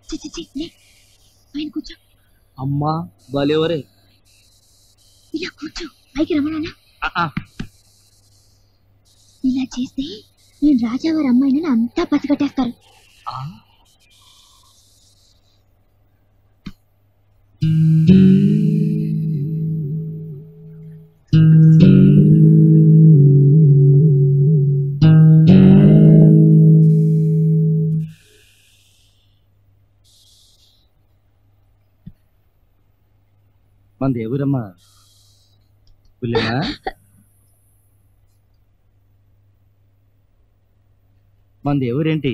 పైన కూర్చో. అమ్మా బాలేవరే. ఇలా కూర్చో. పైకి రమ్మనా? ఇలా చేస్తే నేను రాజావారి అమ్మాయిని అంతా పసిగట్టేస్తారు. మన దేవురమ్మా పుల్లెమ్మా. మన దేవురేంటి?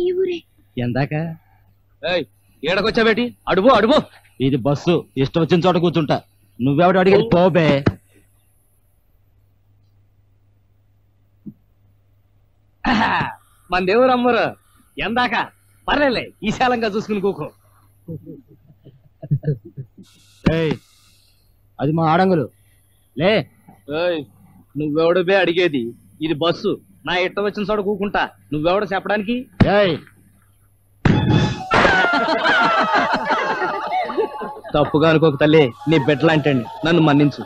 ఈ ఊరే. ఎందాక ఏడకొచ్చావేటి? అడుగు అడుగు. ఇది బస్సు, ఇష్టం వచ్చిన చోట కూర్చుంటా. నువ్వెవడు అడిగేది? పోబే. మన దేవురు అమ్మరు ఎందాక పర్లేలే, ఈశాలంగా చూసుకుని కూకో. అది మా ఆడంగులు లే. నువ్వెవడు బే అడిగేది? ఇది బస్సు, నా ఇష్టం వచ్చిన చోట కూకుంటా. నువ్వెవడు చెప్పడానికి? తప్పుగా అనుకోక తల్లి, నీ బిడ్డలాంటండి, నన్ను మన్నించు.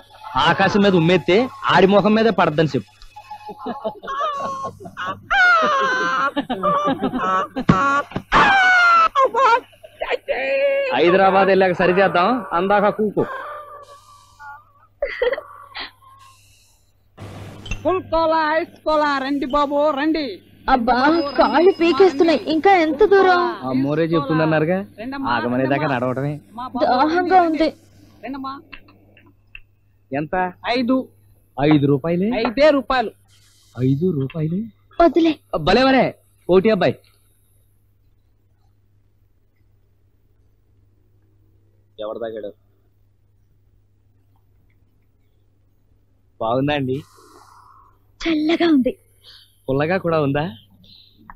ఆకాశం మీద ఉమ్మేస్తే ఆడి ముఖం మీదే పడద్దని చెప్పు. హైదరాబాద్ వెళ్ళాక సరిచేద్దాం, అందాక కూకో. రండి బాబు రండి. అబ్బా కాళ్ళు పీకేస్తున్నాయి. ఇంకా ఎంత దూరం? అమ్మోరే చెప్తుందన్నారుగా, ఆగమనేదాకా నడవటమే. దాహంగా ఉంది. ఎంత? 5. 5 రూపాయలే? 5 రూపాయలు. 5 రూపాయలు వద్దులే. భలేవరే పోటీ అబ్బాయి. ఎవరు తాగాడు? బాగుందా అండి? చల్లగా ఉంది. పుల్లగా కూడా ఉందా?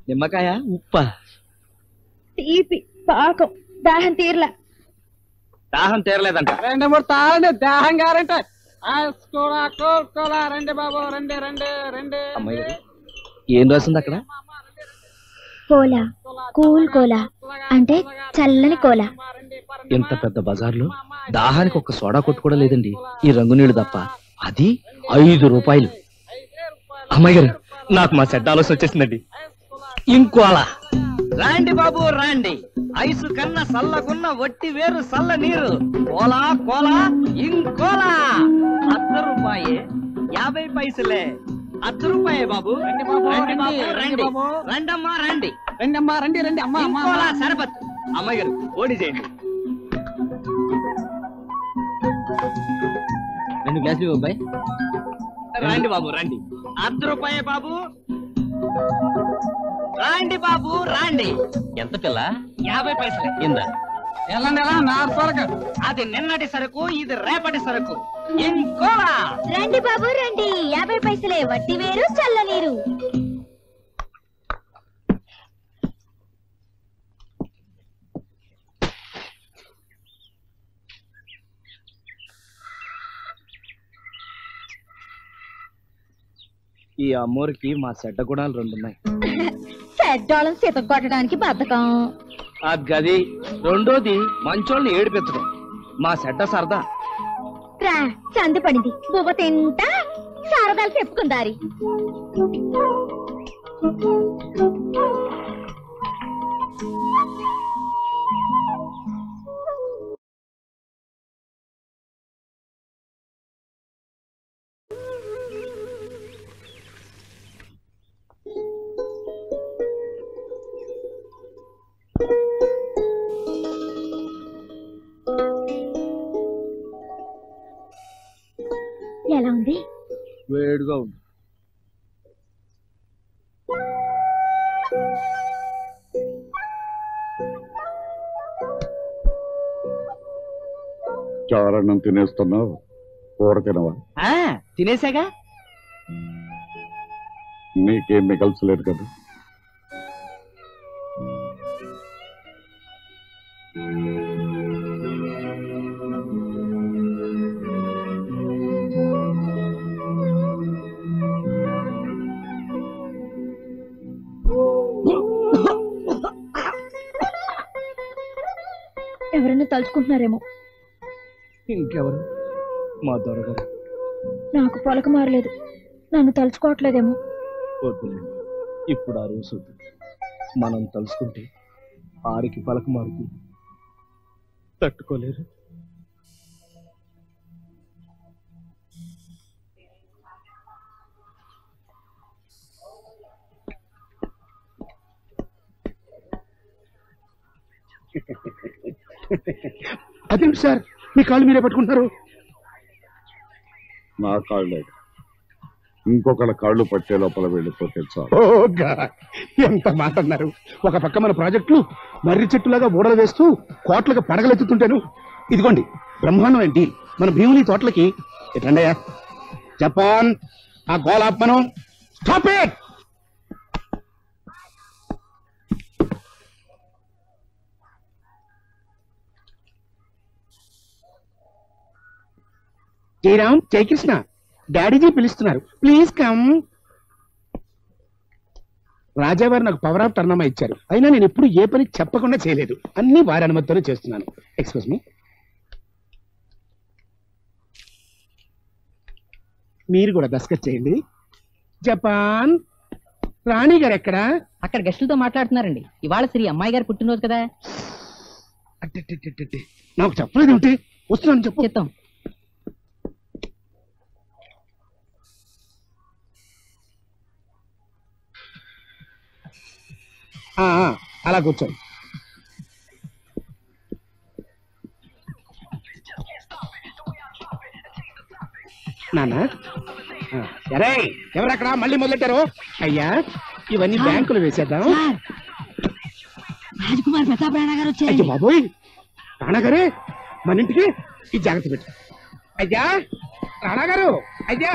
నిమ్మకాయ, ఉప్ప? తీపి, పాకం. దాహం తీరలా. దాహం తీరలేదంట. 2 3 తాగండి, దాహం గారంటే. రండి బాబు రండి రండి రండి. అమ్మాయి ఏం రాసింది అక్కడ? కోలా, కూల్ కోలా అంటే చల్లని కోలా. ఇంత పెద్ద బజార్లో దాహానికి ఒక్క సోడా కొట్టు కూడా లేదండి, ఈ రంగు నీళ్లు తప్ప. అది 5 రూపాయలు. అమ్మాయి గారు, నాకు మా చెడ్డ ఆలోచన వచ్చేసిందండి. ఇంకోలా. రాండి బాబు రాండి, ఐసు కన్నా సల్లగున్న వట్టి వేరు సల్ల నీరు. కోలా కోలా ఇంకోలా. 10 రూపాయే 50 పైసలే. 10 రూపాయే బాబు. రండి బాబు రండి. రండమ్మా రండి. రండి అమ్మా రండి రండి. అమ్మా ఇంకోలా సరబత్. అమ్మాయి గారు ఓడి చేయండి. 2 గ్లాసులు అబ్బాయి. రండి బాబు రండి. 10 రూపాయే బాబు. రాండి బాబు రాండి. ఎంత పిల్ల? 50 పైసలే. ఇందా వెళ్ళండి ఎలా నా సరుకు. అది నిన్నటి సరుకు, ఇది రేపటి సరుకు. ఇంకోలా. రండి బాబు రండి. 50 పైసలే. వట్టి వేరు చల్ల నీరు. ఈ అమ్మోరికి మా చెడ్డ గుణాలు 2 ఉన్నాయి. చెడ్డోళం సీత కొట్టడానికి బద్ధకం. ఆ గది. రెండోది మంచోళ్ళని ఏడిపించడం. మా చెడ్డ సరదా. రా చంది పడింది. బువ్వ తింటా సరదాలు చెప్పుకుందారి. ఎలా ఉంది? వేడిగా ఉంది. చారన్నం తినేస్తున్నావు, కూర తినవా? తినేసాగా. నీకేం మిగల్చలేదు కదా. ఎవరైనా తలుచుకుంటున్నారేమో. ఇంకెవరు? మా దొరగారు. నాకు పొలక మారలేదు, నన్ను తలుచుకోవట్లేదేమో. వద్దులేండి, ఇప్పుడు ఆ రోజు వద్దు. మనం తలుచుకుంటే ఆరికి పలక మారుకు తట్టుకోలేరు. అదేంటి సార్, మీ కాళ్ళు మీరే పట్టుకుంటున్నారు? నా కాళ్ళే ఇంకొకళ్ళ కాళ్ళు పట్టే లోపల వెళ్ళిపోతే చాలు. ఓ గాడ్, ఎంత మాట అన్నారు. ఒక పక్క మన ప్రాజెక్టులు మర్రి చెట్టులాగా ఊడలు వేస్తూ కోట్లకు పడగలెత్తుతుంటాను. ఇదిగోండి బ్రహ్మాండం ఏంటి మన భీముని తోటలకి. ఎట్లండయ్యా జపాన్, ఆ గోల్ ఆపమను. Stop it. జయరామ్, జయకృష్ణ, డాడీజీ పిలుస్తున్నారు, ప్లీజ్ కమ్. రాజావారు నాకు పవర్ ఆఫ్ టర్నమా ఇచ్చారు, అయినా నేను ఎప్పుడు ఏ పని చెప్పకుండా చేయలేదు. అన్ని వారి అనుమతితోనే చేస్తున్నాను. Excuse me. మీరు కూడా దస్కత్ చేయండి. జపాన్, రాణి గారు ఎక్కడా? అక్కడ గెస్టులతో మాట్లాడుతున్నారండి. ఇవాళ శ్రీ అమ్మాయి గారు పుట్టినరోజు కదా. అట్టెట్టెట్టెట్టె, నాకు చెప్పలేదు ఏమిటి? వస్తున్నాను, చెప్పు. చెప్తాం. అలా కూర్చోండి. నాన్న, ఎరే ఎవరక్కడ మళ్ళీ మొదలెట్టారు? అయ్యా, ఇవన్నీ బ్యాంకులు వేసేద్దాం. రాజకుమార్ ప్రతాప్ రాణా గారు అయ్యో వచ్చారు. బాబోయ్, రాణాగారే మన ఇంటికి ఈ జాగ్రత్త పెట్టు. అయ్యా రాణాగారు, అయ్యా.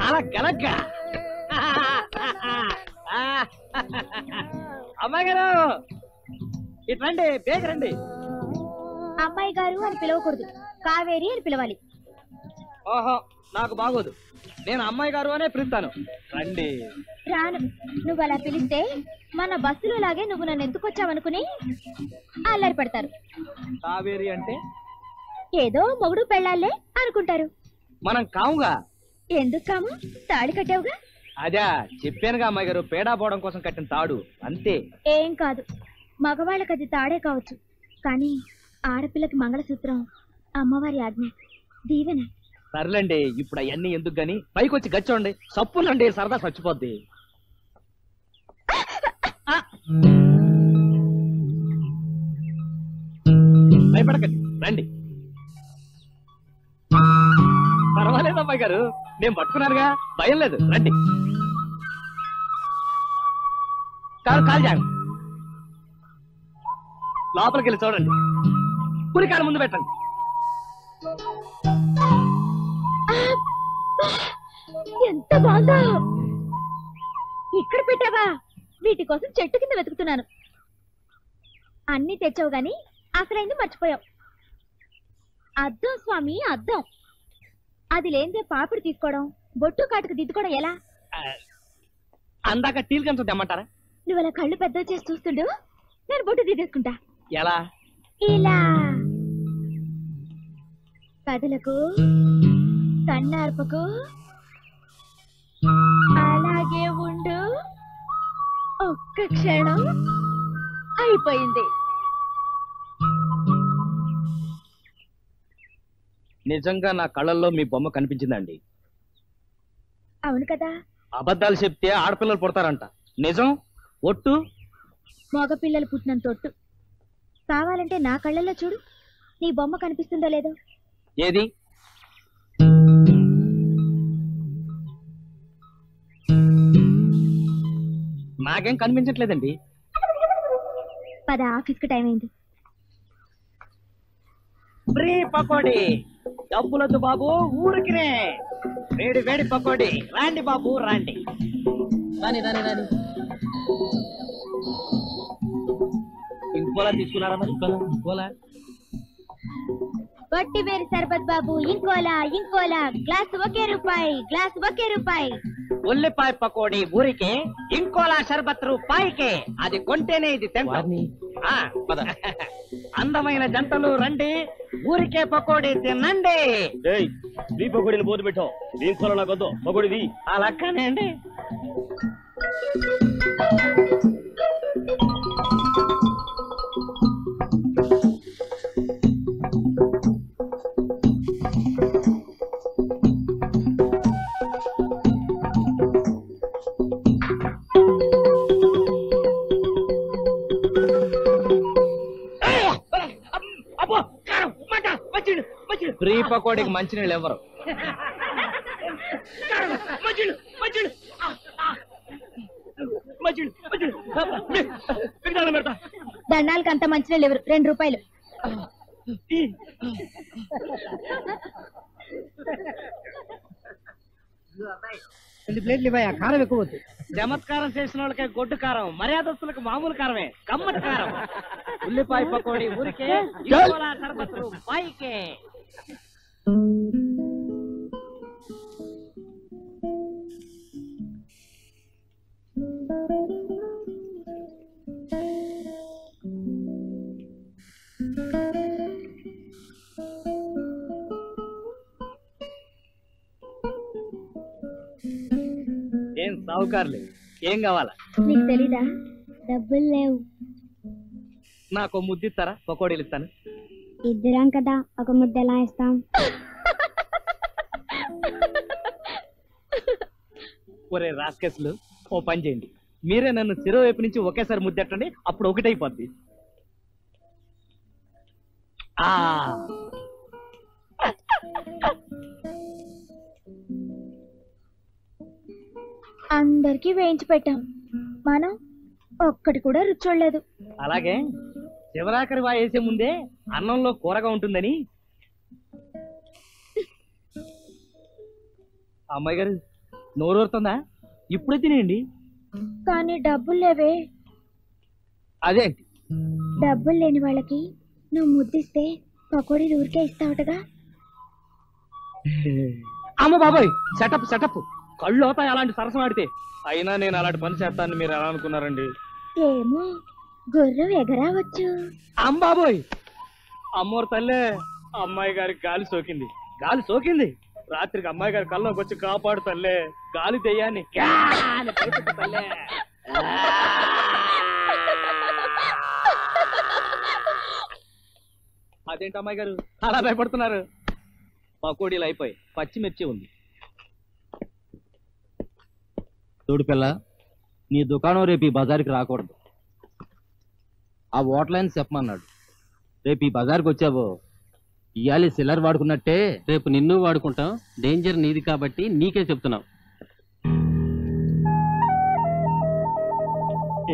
అలా కలక్క అమ్మాయి గారు ఇటు రండి, బేగ రండి. అమ్మాయి గారు అని పిలవకూడదు, కావేరి అని పిలవాలి. ఓహో, నాకు బాగోదు. నేను అమ్మాయి గారు అనే పిలుస్తాను. రండి. రాను. నువ్వు అలా పిలిస్తే మన బస్సులో లాగే నువ్వు నన్ను ఎందుకొచ్చావనుకుని అల్లరి పడతారు. కావేరి అంటే ఏదో మొగుడు పెళ్ళాలే అనుకుంటారు. మనం కాముగా. ఎందుకు కాము? తాళి కట్టావుగా. అదే చెప్పానుగా అమ్మాయి గారు, పేడా పోవడం కోసం కట్టిన తాడు అంతే. ఏం కాదు, మగవాళ్ళకి అది తాడే కావచ్చు, కానీ ఆడపిల్లకి మంగళసూత్రం అమ్మవారి ఆజ్ఞ, దీవెన. సర్లేండి, ఇప్పుడు అవన్నీ ఎందుకు గాని పైకి వచ్చి గచ్చోండి. సప్పులండి, సరదా చచ్చిపోద్ది. భయపడకండి, రండి. పర్వాలేదు అమ్మాయి గారు, నేను పట్టుకున్నానుగా, భయం లేదు. రండి. కాలు జాగ్రత్త. లోపలికి వెళ్ళి చూడండి. పురికాలు ముందు పెట్టండి. ఎంత బాగుందో. ఇక్కడ పెట్టావా? వీటి కోసం చెట్టు కింద వెతుకుతున్నాను. అన్ని తెచ్చావు గాని అసలైంది మర్చిపోయావు. అద్దం స్వామి, అద్దం. అది లేనిదే పాపిడి తీసుకోవడం, బొట్టు కాటుకు దిద్దుకోవడం ఎలా? అందాక టీల్ కంచం తెమ్మంటారా? నువ్వు అలా కళ్ళు పెద్ద చేసి చూస్తుండు, నేను బొట్టు తీసేసుకుంటా. ఎలా? ఇలా కథలకు కన్నార్పకు, అలాగే ఉండు. ఒక్క క్షణం అయిపోయింది. నిజంగా నా కళ్ళల్లో మీ బొమ్మ కనిపించిందండి. అవును కదా. అబద్ధాలు చెప్తే ఆడపిల్లలు పుడతారంట. నిజం ఒట్టు. మగ పిల్లలు పుట్టినంత ఒట్టు. కావాలంటే నా కళ్ళల్లో చూడు, నీ బొమ్మ కనిపిస్తుందో లేదో. ఏది? నాకేం కనిపించట్లేదండి. పద, ఆఫీస్కి టైం అయింది. ఫ్రీ పకోడీ. డబ్బులొద్దు బాబు, ఊరికినే వేడి వేడి పకోడీ. రాండి బాబు రాండి. రాని రాని రాని. ఇంకోలా తీసుకున్నారా మరి? ఇంకోలా వట్టి వేరు సర్బత్ బాబు, ఇంకోలా ఇంకోలా. గ్లాస్ ఒకే రూపాయి, గ్లాస్ ఒకే రూపాయి. ఉల్లిపాయ పకోడీ ఊరికే, ఇంకోలా షర్బత్ రూపాయికే. అది కొంటేనే ఇది తింటాం. అందమైన జంటలు రండి, ఊరికే పకోడీ తినండి. ఈ పకోడీని పోతు పెట్టావు. దీంట్లో నాకు వద్దు పకోడీది. అలా కానీ అండి. ఫ్రీ పకోడీకి మంచినీళ్ళు ఎవరు? దండాలకు అంత మంచినీళ్ళు ఎవరు? 2 రూపాయలు. ప్లేట్లు ఇవ్వయా, కారం ఎక్కువ వద్దు. చమత్కారం చేసిన వాళ్ళకే గొడ్డు కారం, మర్యాదస్తులకు మామూలు కారమే, కమ్మటి కారం. ఉల్లిపాయ పకోడీ ఊరికే, ఇంకోలా షర్బత్ రూపాయికే. ఏం సావుకారులే, ఏం కావాలా? నీకు తెలీదా? డబ్బులు లేవు. నాకు ముద్దిస్తారా? పకోడీలు ఇస్తాను. ఇద్దరం కదా, ఒక ముద్ద ఎలా ఇస్తాం? ఒరే రాస్కెస్లు, ఓ పని చేయండి. మీరే నన్ను చెరువు వైపు నుంచి ఒకేసారి ముద్దెట్టండి, అప్పుడు ఒకటైపోద్ది. అందరికి వేయించి పెట్టాం, మనం ఒక్కటి కూడా రుచి చూడలేదు. అలాగే శివరాకరి వేసే ముందే అన్నంలో కూరగా ఉంటుందని. అమ్మాయి గారు నోరూరుతుందా? ఇప్పుడే తినేయండి. కానీ డబ్బులు లేవే. అదేంటి? డబ్బులు లేని వాళ్ళకి నువ్వు ముద్దిస్తే పకోడీలు ఊరికే ఇస్తావుటగా. అమ్మ బాబాయ్, సెటప్ సెటప్. కళ్ళు అవుతాయి అలాంటి సరసం ఆడితే. అయినా నేను అలాంటి పని చేస్తానని మీరు ఎలా అనుకున్నారండి? ఏమో, గుర్రం ఎగరావచ్చు. అమ్మాబోయ్, అమ్మోరు తల్లే, అమ్మాయి గారికి గాలి సోకింది, గాలి సోకింది. రాత్రికి అమ్మాయి గారి కల్లోకి వచ్చి కాపాడు తల్లే, గాలి దెయ్యాన్ని తల్లే. అదేంటి అమ్మాయి గారు అలా భయపడుతున్నారు? పకోడీలు అయిపోయి, పచ్చిమిర్చి ఉంది. చూడు పిల్ల, నీ దుకాణం రేపు ఈ బజార్కి రాకూడదు. ఆ ఓట్లైన్ చెప్పమన్నాడు. రేపు ఈ బజార్కి వచ్చావో ఇయాలి సిల్లర్ వాడుకున్నట్టే రేపు నిన్ను వాడుకుంటాం. డేంజర్ నీది కాబట్టి నీకే చెప్తున్నావు.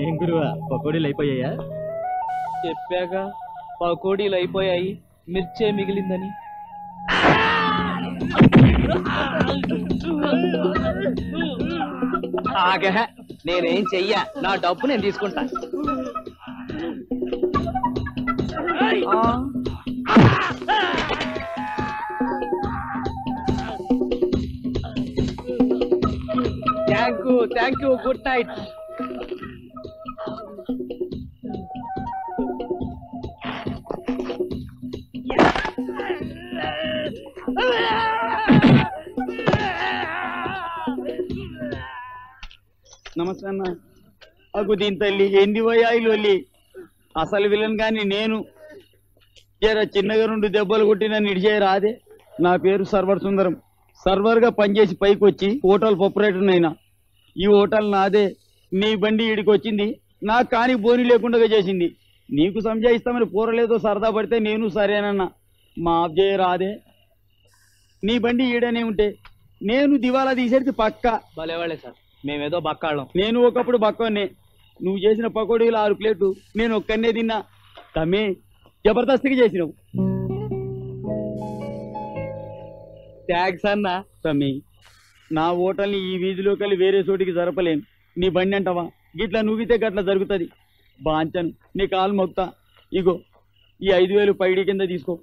ఏం గురువా, పకోడీలు అయిపోయాయా? చెప్పాగా, పకోడీలు అయిపోయాయి, మిర్చే మిగిలిందని. ఆగహ, నేనేం చెయ్యా, నా డబ్బు నేను తీసుకుంటా. Thank you, good night. నమస్తే అన్న. అగు దీని తల్లి ఏంది వయ్యాయిలు అసలు విలన్ గాని నేను జర చిన్నగా 2 దెబ్బలు కొట్టి నన్ను ఇడిచేయ రాదే. నా పేరు సర్వర్ సుందరం. సర్వర్ గా పనిచేసి పైకి వచ్చి హోటల్ ప్రొపరేటర్ అయినా. ఈ హోటల్ నాదే. నీ బండి ఈడికి వచ్చింది, నాకు కాని బోని లేకుండా చేసింది. నీకు సంజాయిస్తామని పూరలేదో సరదా పడితే నేను సరేనన్నా. మాఫ్ చేయ రాదే. నీ బండి ఈడనే ఉంటే నేను దివాలా తీసేది పక్క. భలేవాళ్ళే సార్, మేమేదో బక్కాళ్ళం. నేను ఒకప్పుడు బక్కనే. నువ్వు చేసిన పకోడీలు 6 ప్లేట్లు నేను ఒక్కనే తిన్నా. తమ్మి జబర్దస్తిగా చేసినావు. థ్యాంక్స్ అన్నా. తమ్మి నా హోటల్ని ఈ వీధిలోకి వెళ్ళి వేరే చోటికి జరపలేను. నీ బండి అంటావా? గిట్లా నువ్వితే గట్లా జరుగుతుంది. బాంచను నీ కాలు మొక్తా. ఇగో ఈ 5,000 పైడి కింద తీసుకో.